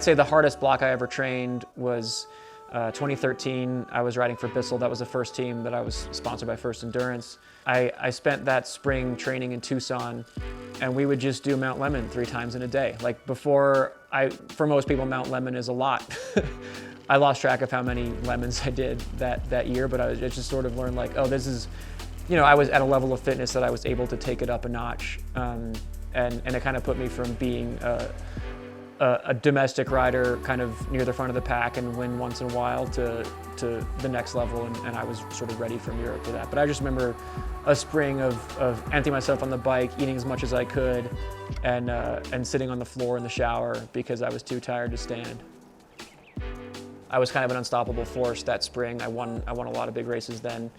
say the hardest block I ever trained was 2013. I was riding for Bissell. That was the first team that I was sponsored by First Endurance. I spent that spring training in Tucson, and we would just do Mount Lemmon 3 times in a day. Like for most people, Mount Lemmon is a lot. I lost track of how many Lemmons I did that year, but I just sort of learned like, oh, this is, I was at a level of fitness that I was able to take it up a notch. And it kind of put me from being a domestic rider kind of near the front of the pack and win once in a while to the next level, and I was sort of ready from Europe for that. But I just remember a spring of emptying myself on the bike, eating as much as I could, and sitting on the floor in the shower because I was too tired to stand. I was kind of an unstoppable force that spring. I won a lot of big races then,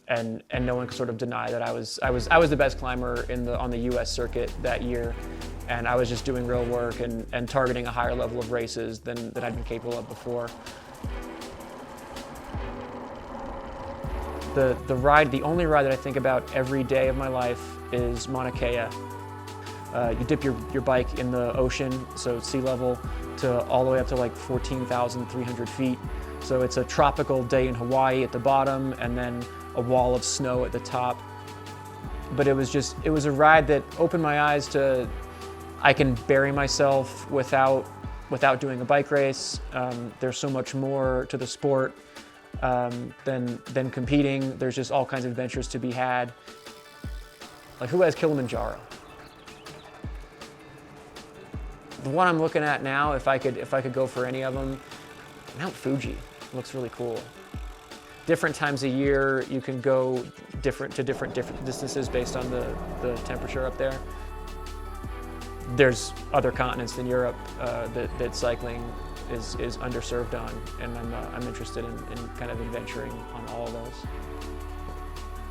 and no one could sort of deny that I was the best climber on the U.S. circuit that year, and I was just doing real work and targeting a higher level of races than I'd been capable of before. The only ride that I think about every day of my life is Mauna Kea. You dip your bike in the ocean, so sea level, to all the way up to like 14,300 feet. So it's a tropical day in Hawaii at the bottom, and then a wall of snow at the top. But it was a ride that opened my eyes to, I can bury myself without doing a bike race. There's so much more to the sport than competing. There's just all kinds of adventures to be had. Like, who has Kilimanjaro? The one I'm looking at now, if I could go for any of them, Mount Fuji looks really cool. Different times a year, you can go different distances based on the temperature up there. There's other continents than Europe that cycling is underserved on, and I'm interested in kind of adventuring on all of those.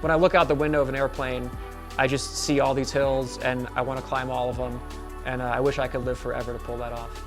When I look out the window of an airplane, I just see all these hills, and I want to climb all of them. And I wish I could live forever to pull that off.